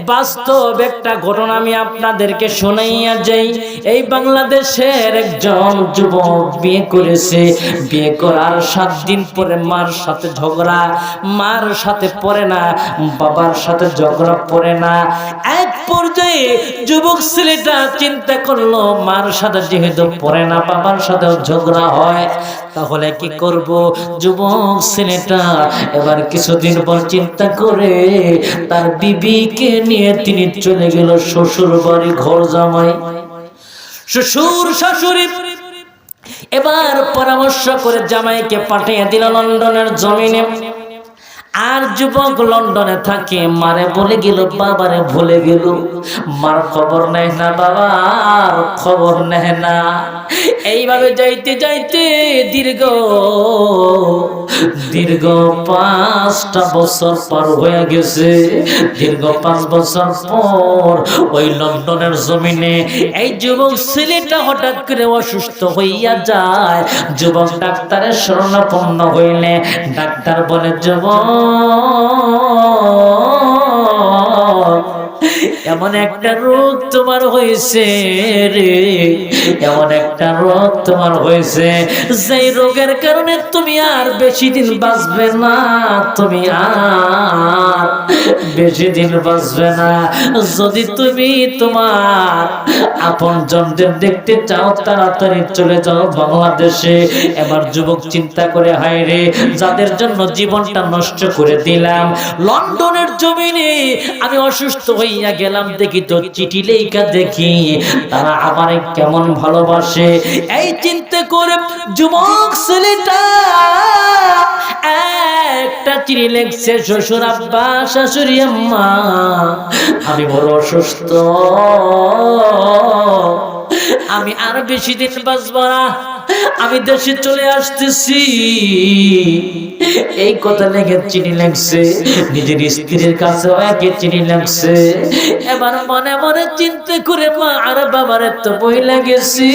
বাস্তব একটা ঘটনা আমি আপনাদেরকে শোনাইয়া যাই। এই বাংলাদেশের একজন যুবক বিয়ে করেছে। বিয়ে করার 7 দিন পরে মার সাথে ঝগড়া, মার সাথে পড়ে না, বাবার সাথে ঝগড়া পড়ে না। এক পর্যায়ে যুবক ছেলেটা চিন্তা করলো, মার সাথে যেহেতু পড়ে না, বাবার সাথে ঝগড়া হয়, তাহলে কি করব? যুবক ছেলেটা এবার কিছুদিন পর চিন্তা করে তার বিবিকে নিয়ে তিনি চলে গেল শ্বশুর বাড়ি, ঘর জামাই। শ্বশুর শাশুড়ি এবার পরামর্শ করে জামাইকে পাঠিয়ে দিল লন্ডনের জমিনে। আর যুবক লন্ডনে থাকে, মারে বলে গেল, বাবারে ভুলে গেল, মার খবর নেয় না, বাবার খবর নেয় না। এইভাবে যাইতে যাইতে দীর্ঘ 5টা বছর পার হয়ে গেছে। দীর্ঘ 5 বছর পর ওই লন্ডনের জমিনে এই যুবক ছেলেটা হঠাৎ করে অসুস্থ হইয়া যায়। যুবক ডাক্তারের শরণাপন্ন হইলে ডাক্তার বলে, যুবক এমন একটা রোগ তোমার হয়েছে রে, এমন একটা রোগ তোমার হয়েছে, যেই রোগের কারণে তুমি আর বেশি দিন বাঁচবে না, তুমি আর বেশি দিন বাঁচবে না। যদি তুমি তোমার আপনজনদের দেখতে চাও, তাড়াতাড়ি চলে যাও বাংলাদেশে। এবার যুবক চিন্তা করে, হায় রে, যাদের জন্য জীবনটা নষ্ট করে দিলাম, লন্ডনের জমিনে আমি অসুস্থ হইয়া গেলাম, দেখি তো চিঠি লেখা, দেখি তারা আমারে কেমন ভালোবাসে। এই চিন্তা করে যুবক ছেলেটা একটা চিঠি লিখছে, শ্বশুর আব্বা, শাশুড়ি আম্মা, আমি বড় অসুস্থ, আমি আর বেশি দিন বাঁচব না, আমি দেশে চলে আসতেছি। এই কথা লেগে চিঠি লিখছে, নিজের স্ত্রীর কাছে একই চিঠি লিখছে। এবার মনে মনে চিন্তা করে, মা আর বাবারে তো বই লাগেছি,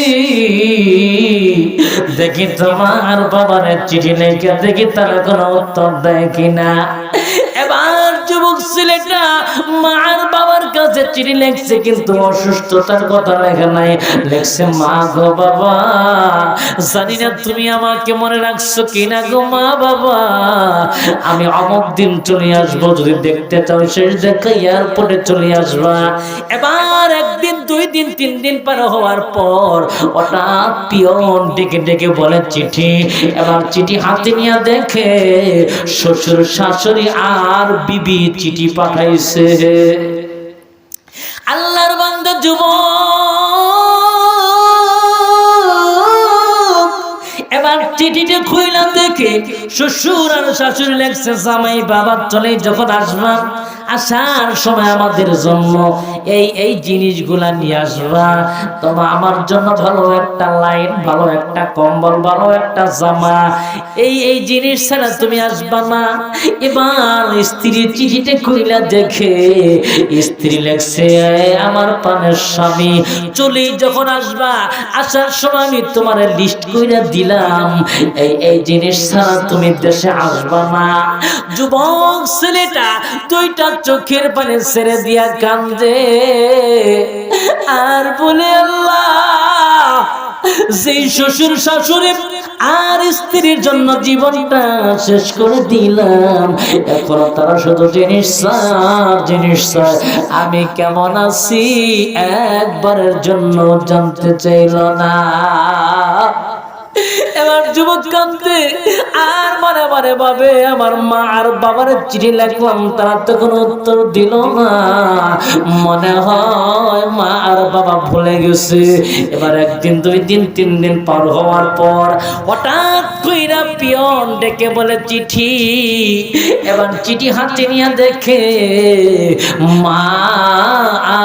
দেখি তো মা আর বাবারে চিঠি লেখা, দেখি তারা কোনো উত্তর দেয় কিনা। এবার যুবক ছেলেটা মা আর বাবার কাছে চিঠি লিখছে, কিন্তু অসুস্থতার কথা লেখা নাই। লিখছে, মা গো বাবা, জানি না তুমি আমাকে মনে রাখছো কিনা গো মা বাবা, আমি অমুক দিন চলে আসবো, যদি দেখতে চাও শেষ দেখা এয়ারপোর্টে চলে আসবা। এবার 1 দিন 2 দিন 3 দিন পার হওয়ার পর হঠাৎ পিয়ন ডেকে ডেকে বলে চিঠি। এবার চিঠি হাতে নিয়ে দেখে শ্বশুর শাশুড়ি আর বিবি চিঠি পাঠাইছে। আল্লাহর বান্দা যুবক এবার চিঠিটা খুইলা দেখে শ্বশুর আর শাশুড়ি লেখছে, জামাই বাবা চলে যখন আসবা, আসার সময় আমাদের জন্য এই জিনিসগুলা নিয়ে আসবা। তোমার আমার জন্য ভালো একটা লাইন, ভালো একটা কম্বল, ভালো একটা জামা, এই জিনিস ছাড়া তুমি আসবা না। এবার স্ত্রী চিঠিটা খুইলা দেখে স্ত্রী লেখছে, আমার প্রাণের স্বামী, চলে যখন আসবা, আসার সময় আমি তোমার লিস্ট কইরা দিলাম, এই জিনিস ছাড়া তুমি দেশে আসবা না। যুবক ছেলেটা 2টা চোখের পানি ছেড়ে দিয়া কান্দে আর বলে, আল্লাহ, যে শ্বশুর শাশুড়ি আর স্ত্রীর জন্য জীবনটা শেষ করে দিলাম, এখন তারা শুধু জিনিস চায়, আমি কেমন আছি একবারের জন্য জানতে চাইল না। এবার যুবক কাঁদতে আর মনে মনে ভাবে, আমার মা আর বাবার চিঠি লিখলাম, তারা তো কোনো উত্তর দিল না, মনে হয় মা আর বাবা ভুলে গেছে। এবার 1 দিন 2 দিন 3 দিন পার হওয়ার পর হঠাৎ কইরা পিয়ন ডেকে বলে চিঠি। এবার চিঠি হাতে নিয়ে দেখে মা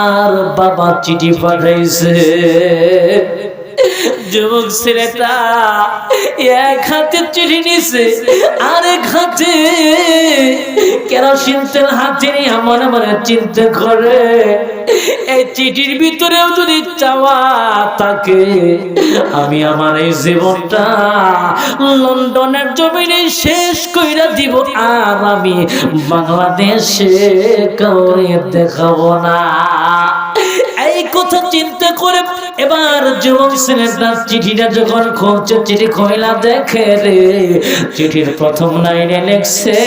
আর বাবা চিঠি পাঠাইছে। যুবক ছেলেটা এক হাতে চিঠি নিছে, আরেক হাতে কেরোসিন তেল হাতে নিয়ে মনে মনে চিন্তা করে, এই চিঠির ভিতরেও যদি চাওয়া থাকে, আমি আমার এই জীবনটা লন্ডনের জমিনে শেষ কইরা দিব, আর আমি বাংলাদেশে কাউরে দেখাবো না। এই কথা চিন্তা করে এবার যুবক ছেলেটা চিঠিটা যখন খুলছে, চিঠি খোলা দেখে রে, চিঠির প্রথম লাইনে লেখছে,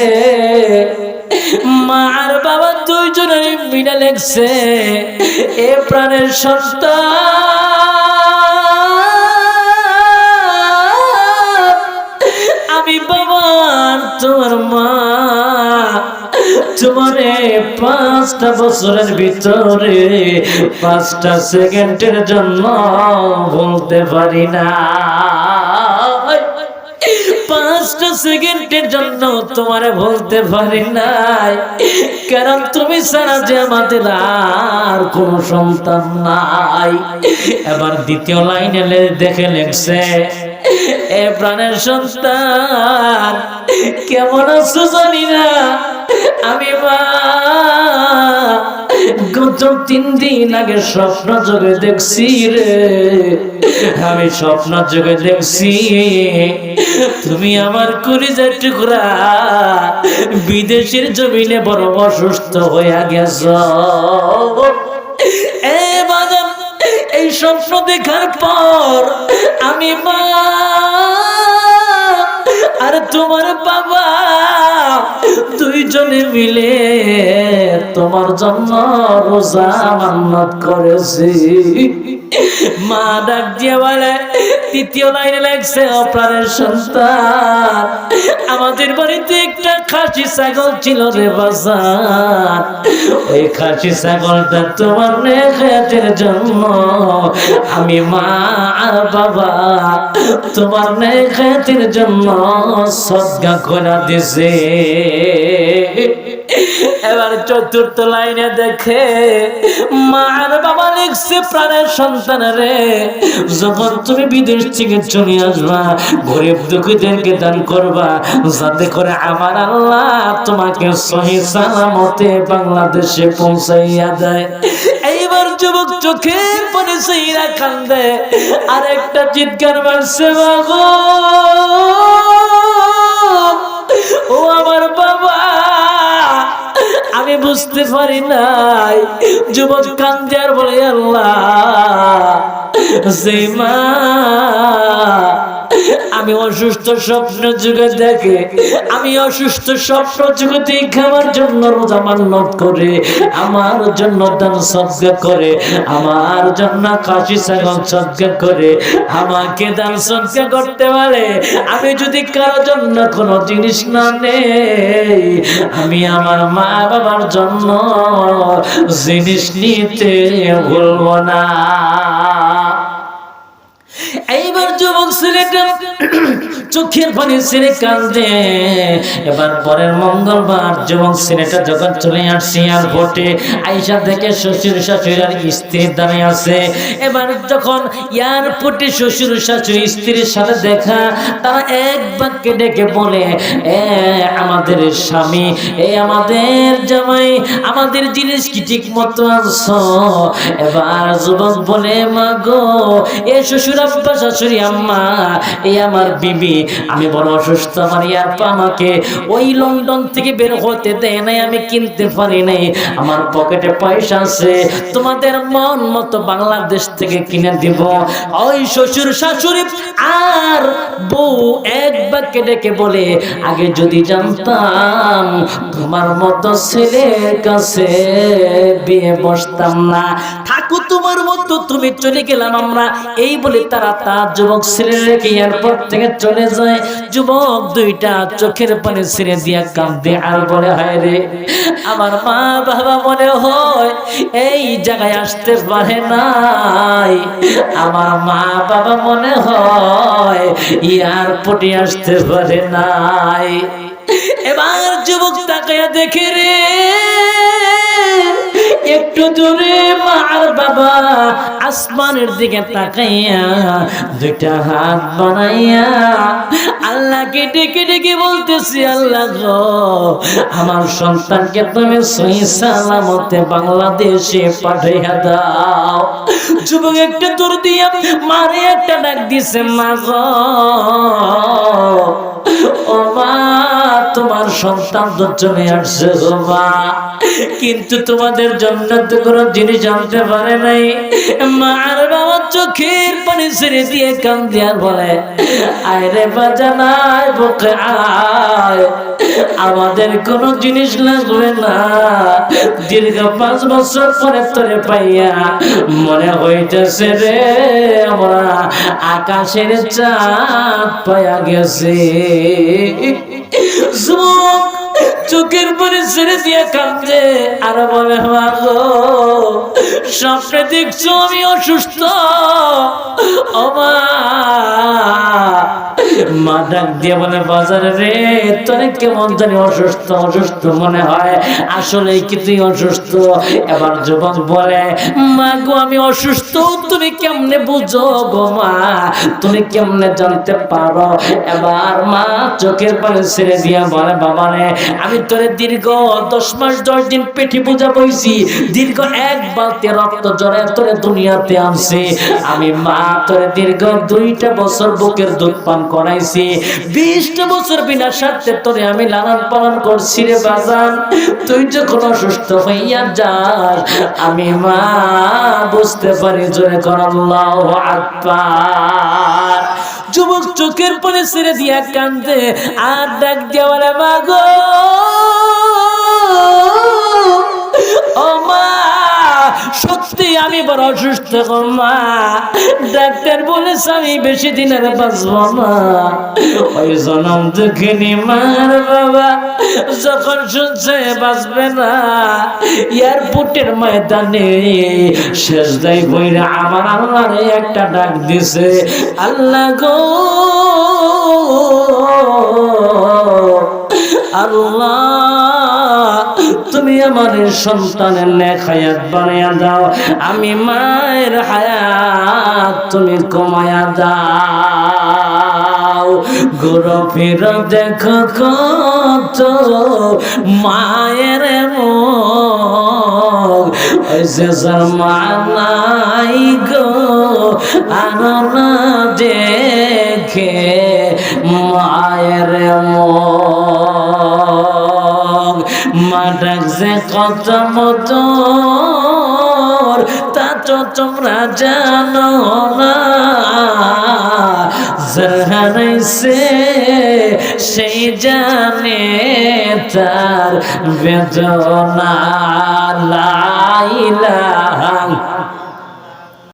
মা আর বাবা দুইজনের মিলে লেখছে, এ প্রাণের সন্তান, আমি বাবা তোমার মা তোমারে 5টা বছরের ভিতরে 5টা সেকেন্ডের জন্য বলতে পারি না। 5টা সেকেন্ডের জন্য তোমারে বলতে পারি নাই, কারণ তুমি ছাড়া যে আমাদের আর কোন সন্তান নাই। এবার দ্বিতীয় লাইনে দেখে লেখছে, এ প্রাণের সন্তান, কেমন আছো জানি না, আমি মা গত 3 দিন আগে স্বপ্ন যোগে দেখছি রে, আমি স্বপ্ন যোগে দেখছি তুমি আমার কলিজার টুকরা বিদেশের জমিনে বড় অসুস্থ হয়ে গেছ। এই স্বপ্ন দেখার পর আমি মা আর তোমার বাবা দুইজনে মিলে তোমার জন্য রোজা মান্নাত করেছি। মা ডাক দিয়ে বলে, তৃতীয় লাইনে লাগছে, অপ্রাণের সন্তান, আমাদের বাড়িতে একটা খাসি ছাগল ছিল রে বাজার, ওই খাসি ছাগলটা তোমার নেখাতের জন্য আমি মা আর বাবা তোমার নেখাতের জন্য সদকা করে দিছে। এবার চতুর্থ লাইনে দেখে মা আর বাবা লিখছে, প্রাণের সন্তান রে, যখন তুমি বিদেশ থেকে চলে আসবা, গরিব দুঃখীদেরকে দান করবা, যাতে করে আমার আল্লাহ তোমাকে সহি সালামতে বাংলাদেশে পৌঁছাইয়া দেয়। এইবার যুবক চোখের পানি ছেইরা কান্দে, আর একটা চিৎকার মারছে, মাগো ও আমার বাবা, আমি বুঝতে পারি নাই। যুবক কান্দে আর বলে, আল্লাহ, সেই মা আমি অসুস্থ স্বপ্ন যুগে দেখে, আমি অসুস্থ স্বপ্ন যুগে দেখে আমার জন্য রোজা মান্নাত করে, আমার জন্য দান সদকা করে, আমার জন্য খাসি ছাগল সদকা করে, আমাকে দান সদকা করতে পারে। আমি যদি কারোর জন্য কোনো জিনিস না নেই, আমি আমার মা বাবার জন্য জিনিস নিতে ভুলবো না। এইবার যুবক ছেলেটা চোখের পানি ছেড়ে কাঁদে। এবার পরের মঙ্গলবার যুবক ছেলেটা যখন চলে আসছে এয়ারপোর্টে, আইসা থেকে শ্বশুর শাশুড়ি আর স্ত্রীর দাঁড়িয়ে আছে। এবার যখন এয়ারপোর্টে শ্বশুর শাশুড়ি স্ত্রীর সাথে দেখা, তারা এক বাক্যে ডেকে বলে, আমাদের স্বামী, আমাদের জামাই, আমাদের জিনিস কি ঠিক মতো আনছো? এবার যুবক বলে, মা গো, শ্বশুর আব্বা শাশুড়ি আম্মা, আমার বিবি, আমি বড় অসুস্থ, আমার ইয়াপ্পা আমাকে ওই লন্ডন থেকে বের হতে দেয় নাই, আমি কিনতে পারি নাই, আমার পকেটে পয়সা আছে, তোমাদের মন মতো বাংলাদেশ থেকে কিনে দিব। ওই শ্বশুর শাশুড়ি আর বউ এক বাক্যে ডেকে বলে, আগে যদি জানতাম তোমার মতো ছেলের কাছে বিয়ে বসতাম না, থাকো তোমার মতো, তুমি চলে গেলাম আমরা। এই বলে তারা তার যুবক ছেলে রেখে এয়ারপোর্ট থেকে চলে যায়। যুবক দুইটা চোখের পানি ছেড়ে দিয়া কাঁদে আর বলে, হায় রে, আমার মা বাবা মনে হয় এই জায়গায় আসতে পারে নাই, আমার মা বাবা মনে হয় এয়ারপোর্টে আসতে পারে নাই। এবার যুবক তাকায়া দেখে রে, একটু দূরে মা আর বাবা আসমানের দিকে তাকাইয়া দুইটা হাত বানাইয়া আল্লাহকে ডেকে ডেকে বলতেছি, আল্লাহ গো, আমার সন্তানকে তুমি সহি সালামতে বাংলাদেশে পাঠাইয়া দাও। যুবক একটা দূর দিয়া মারে একটা ডাক দিছে, মা গো, ও মা, তোমার সন্তান তো চলে আসছে গো মা, কিন্তু তোমাদের জন্য তো কোনো জিনিস আনতে পারে নাই। মা আর বাবা চোখের পানি ছেড়ে দিয়ে কান্দে আর বলে, আয় রে বাজানাই বুকে আয়, আমাদের কোনো জিনিস লাগবে না। দীর্ঘ 5 বছর পরে তোরে পাইয়া মনে হইতেছে রে আমরা আকাশের চাঁদ পাইয়া গেছে। চোখের পরে ছেড়ে দিয়ে কাঁদছে আর বলে, মা গো, স্বপ্নে দেখছো আমি অসুস্থ। ও মা, মা ডাক দিয়ে বলে, বাজারে রে, তোরে কেমন জানি অসুস্থ অসুস্থ মনে হয়, আসলে কি তুই অসুস্থ? এবার যুবক বলে, মা গো, আমি অসুস্থ তুমি কেমনে বুঝো গো মা, তুমি কেমনে জানতে পারো? এবার মা চোখের পানি ছেড়ে দিয়া বলে, বাবা রে, আমি তোরে দীর্ঘ 10 মাস 10 দিন পেটি পূজা বইছি, দীর্ঘ 1 বালতি রক্ত জড়ে তোরে দুনিয়াতে আনছি আমি। মা তোরে দীর্ঘ 2টা বছর বুকের দুধ পান করাইছি, 20টা বছর বিনা স্বার্থে তোরে আমি লালন পালন করছি রে বাজান। তুই যখন অসুস্থ হইয়া যাস আমি মা বুঝতে পারি। জোরে কর আল্লাহু আকবার। যুবক চোখের পানি ছেড়ে দিয়া কান্দে আর ডাক দিয়া বলে, মা গো, ও মা, সত্যি আমি বড় অসুস্থ গো মা, ডাক্তার বলেছে আমি বেশি দিন আর বাঁচবো না। ওই জনম দুঃখিনী মার বাবা যখন শুনছে বাঁচবে না, এয়ারপোর্টের ময়দানে সেজদায় বইরা আমার আল্লাহরে একটা ডাক দিছে, আল্লাহ গো, আল্লাহ, তুমি আমার সন্তানের নেক হায়াত বানায়া দাও, আমি মায়ের হায়াত তুমি কমায়া দাও। ঘুরো ফিরো দেখো কত মায়ের মুখ, ওই যে নাই গো আননা দেখে মায়ের মুখ। মা ডাকছে কত মধুর তা তো তোমরা জানো না, হারাইছে সেই জানে তার বেদনা। লা ইলাহা